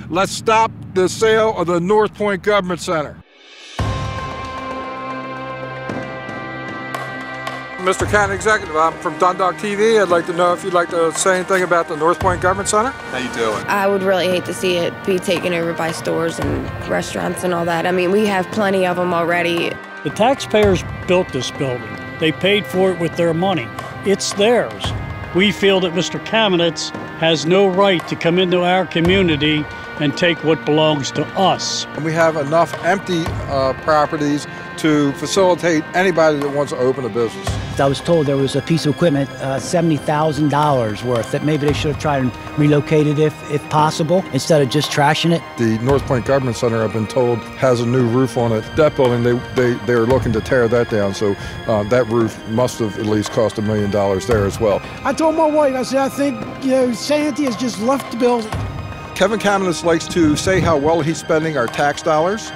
Let's stop the sale of the North Point Government Center. Mr. County Executive, I'm from Dundalk TV. I'd like to know if you'd like to say anything about the North Point Government Center. How you doing? I would really hate to see it be taken over by stores and restaurants and all that. I mean, we have plenty of them already. The taxpayers built this building. They paid for it with their money. It's theirs. We feel that Mr. Kamenetz has no right to come into our community and take what belongs to us. We have enough empty properties to facilitate anybody that wants to open a business. I was told there was a piece of equipment, $70,000 worth, that maybe they should have tried and relocated if possible, instead of just trashing it. The North Point Government Center, I've been told, has a new roof on it. That building, they're looking to tear that down, so that roof must have at least cost $1 million there as well. I told my wife, I said, I think, Sanity has just left the building. Kevin Kamenetz likes to say how well he's spending our tax dollars.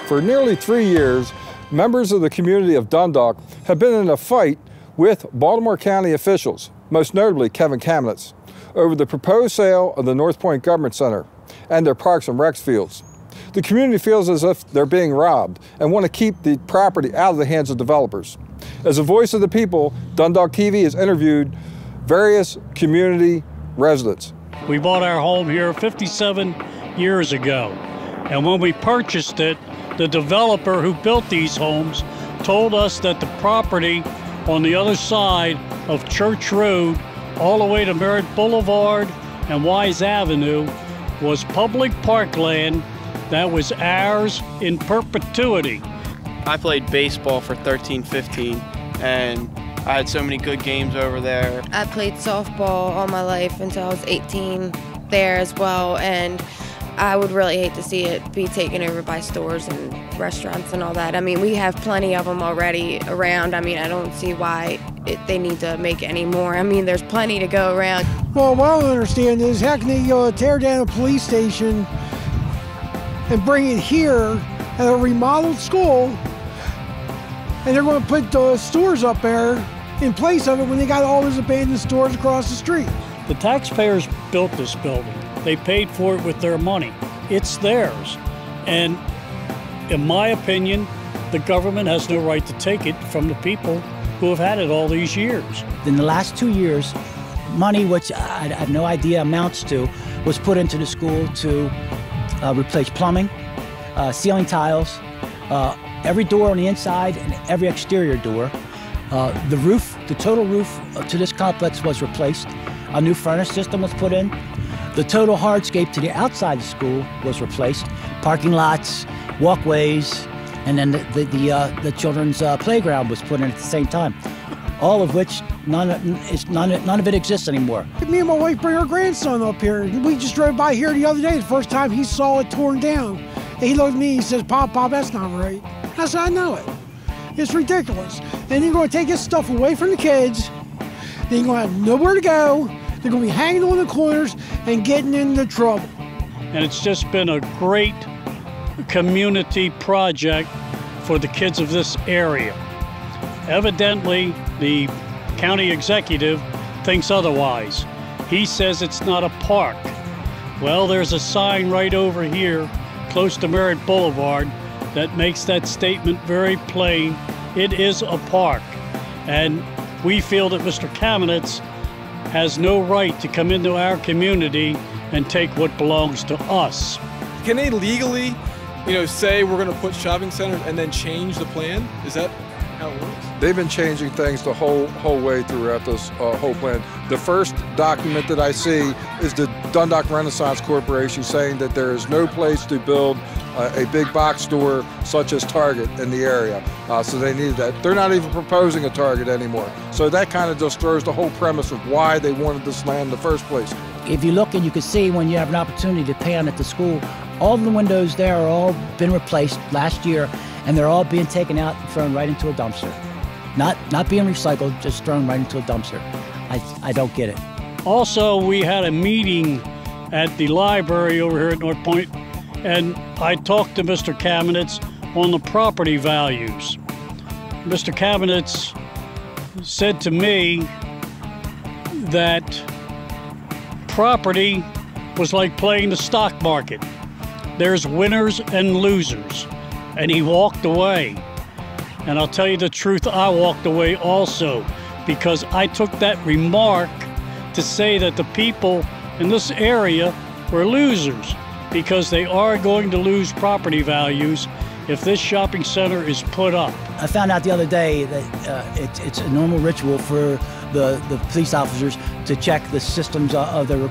For nearly 3 years, members of the community of Dundalk have been in a fight with Baltimore County officials, most notably Kevin Kamenetz, over the proposed sale of the North Point Government Center and their parks and recs fields. The community feels as if they're being robbed and want to keep the property out of the hands of developers. As a voice of the people, Dundalk TV has interviewed various community residents. We bought our home here 57 years ago, and when we purchased it, the developer who built these homes told us that the property on the other side of Church Road, all the way to Merritt Boulevard and Wise Avenue, was public parkland that was ours in perpetuity. I played baseball for 13, 15, and I had so many good games over there. I played softball all my life until I was 18 there as well, and I would really hate to see it be taken over by stores and restaurants and all that. I mean, we have plenty of them already around. I mean, I don't see why they need to make any more. I mean, there's plenty to go around. Well, what I don't understand is how can they tear down a police station and bring it here at a remodeled school, and they're going to put stores up there in place of it when they got all those abandoned stores across the street. The taxpayers built this building. They paid for it with their money. It's theirs. And in my opinion, the government has no right to take it from the people who have had it all these years. In the last 2 years, money, which I have no idea amounts to, was put into the school to replace plumbing, ceiling tiles, every door on the inside and every exterior door. The roof, the total roof to this complex was replaced. A new furnace system was put in. The total hardscape to the outside of the school was replaced. Parking lots, walkways, and then the children's playground was put in at the same time. All of which, none of it exists anymore. Me and my wife bring our grandson up here. We just drove by here the other day, the first time he saw it torn down. And he looked at me, he says, Pop, that's not right. I said, I know it. It's ridiculous. And you're going to take this stuff away from the kids. Then you're going to have nowhere to go. They're going to be hanging on the corners and getting into trouble. And it's just been a great community project for the kids of this area. Evidently, the county executive thinks otherwise. He says it's not a park. Well, there's a sign right over here, close to Merritt Boulevard, that makes that statement very plain. It is a park. And we feel that Mr. Kamenetz has no right to come into our community and take what belongs to us. Can they legally, say we're going to put shopping centers and then change the plan? Is that how it works? They've been changing things the whole way throughout this whole plan. The first document that I see is the Dundalk Renaissance Corporation saying that there is no place to build a big box store such as Target in the area. So they needed that. They're not even proposing a Target anymore. So that kind of just throws the whole premise of why they wanted this land in the first place. If you look and you can see when you have an opportunity to pan at the school, all of the windows there are all been replaced last year, and they're all being taken out and thrown right into a dumpster. Not being recycled, just thrown right into a dumpster. I don't get it. Also, we had a meeting at the library over here at North Point, and I talked to Mr. Kamenetz on the property values. Mr. Kamenetz said to me that property was like playing the stock market. There's winners and losers. And he walked away. And I'll tell you the truth, I walked away also, because I took that remark to say that the people in this area were losers, because they are going to lose property values if this shopping center is put up. I found out the other day that it's a normal ritual for the police officers to check the systems of their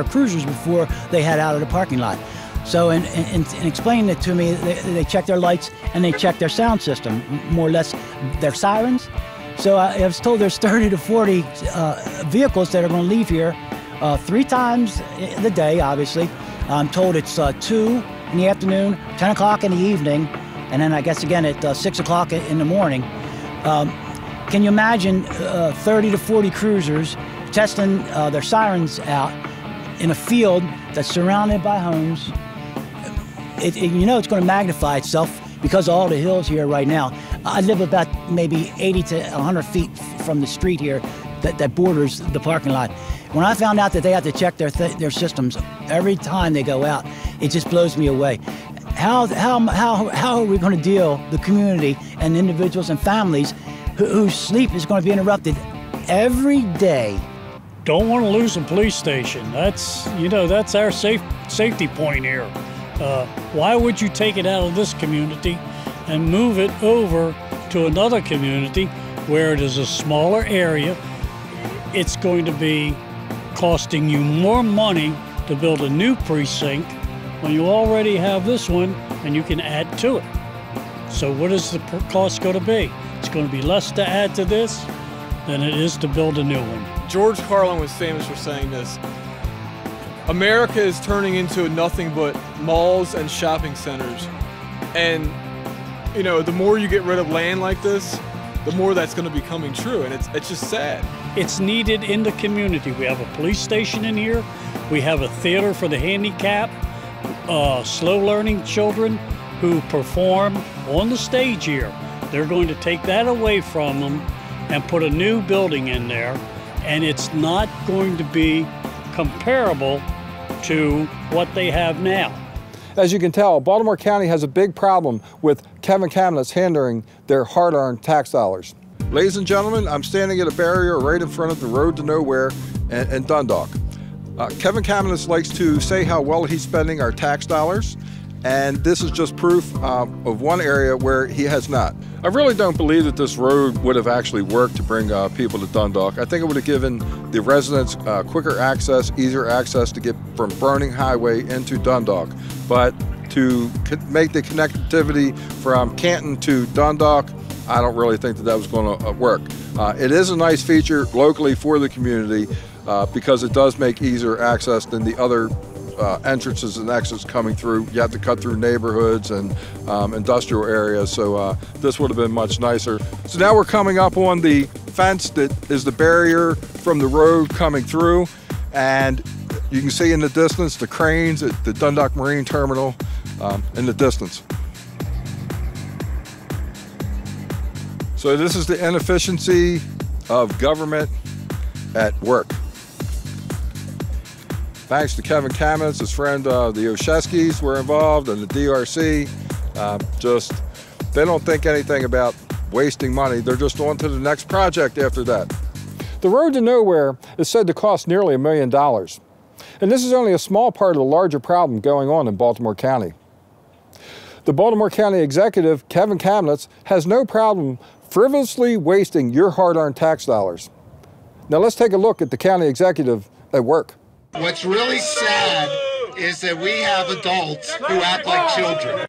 cruisers before they head out of the parking lot. So in explaining it to me, they check their lights and they check their sound system, more or less their sirens. So I was told there's 30 to 40 vehicles that are going to leave here 3 times in the day, obviously. I'm told it's 2 in the afternoon, 10 o'clock in the evening, and then I guess again at 6 o'clock in the morning. Can you imagine 30 to 40 cruisers testing their sirens out in a field that's surrounded by homes? You know it's going to magnify itself because of all the hills here right now. I live about maybe 80 to 100 feet from the street here that borders the parking lot. When I found out that they have to check their systems every time they go out, it just blows me away. How are we going to deal, the community and individuals and families whose sleep is going to be interrupted every day? Don't want to lose a police station. That's our safety point here. Why would you take it out of this community and move it over to another community where it is a smaller area? It's going to be costing you more money to build a new precinct when you already have this one and you can add to it. So what is the cost going to be? It's going to be less to add to this than it is to build a new one. George Carlin was famous for saying this: America is turning into nothing but malls and shopping centers. And, you know, the more you get rid of land like this, the more that's going to be coming true. And it's just sad. It's needed in the community. We have a police station in here. We have a theater for the handicapped, slow learning children who perform on the stage here. They're going to take that away from them and put a new building in there. And it's not going to be comparable to what they have now. As you can tell, Baltimore County has a big problem with Kevin Kamenetz hindering their hard-earned tax dollars. Ladies and gentlemen, I'm standing at a barrier right in front of the road to nowhere in Dundalk. Kevin Kamenetz likes to say how well he's spending our tax dollars, and this is just proof of one area where he has not. I really don't believe that this road would have actually worked to bring people to Dundalk. I think it would have given the residents quicker access, easier access to get from Burning Highway into Dundalk. But to make the connectivity from Canton to Dundalk, I don't really think that was going to work. It is a nice feature locally for the community because it does make easier access than the other entrances and exits coming through. You have to cut through neighborhoods and industrial areas, so this would have been much nicer. So now we're coming up on the fence that is the barrier from the road coming through, and you can see in the distance the cranes at the Dundalk Marine Terminal in the distance. So this is the inefficiency of government at work. Thanks to Kevin Kamenetz, his friend, the Osheskis were involved, and the DRC. They don't think anything about wasting money. They're just on to the next project after that. The road to nowhere is said to cost nearly $1 million. And this is only a small part of the larger problem going on in Baltimore County. The Baltimore County Executive, Kevin Kamenetz, has no problem frivolously wasting your hard-earned tax dollars. Now let's take a look at the county executive at work. What's really sad is that we have adults who act like children.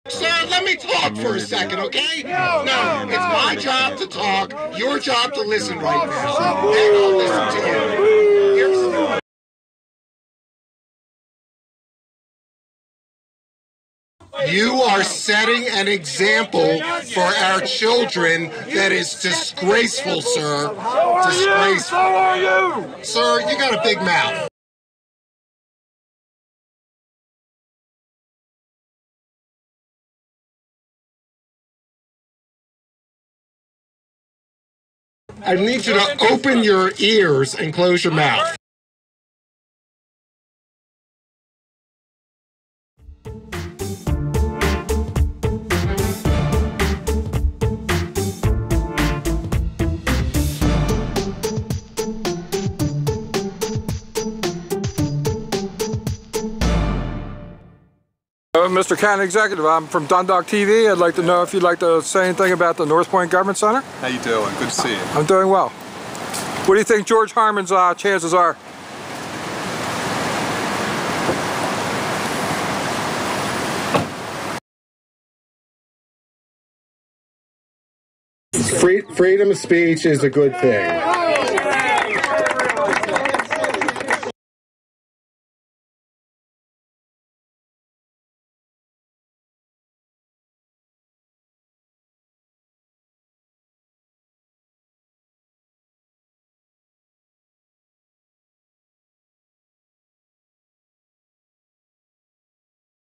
Sir, let me talk for a second, okay? No, it's my job to talk, your job to listen right now. And I'll listen to you. Here's the... You are setting an example for our children that is disgraceful, sir. Disgraceful. How are you? Sir, you got a big mouth. I need you to open your ears and close your mouth. Mr. County Executive, I'm from Dundalk TV. I'd like to know if you'd like to say anything about the North Point Government Center. How you doing? Good to see you. I'm doing well. What do you think George Harmon's chances are? Freedom of speech is a good thing.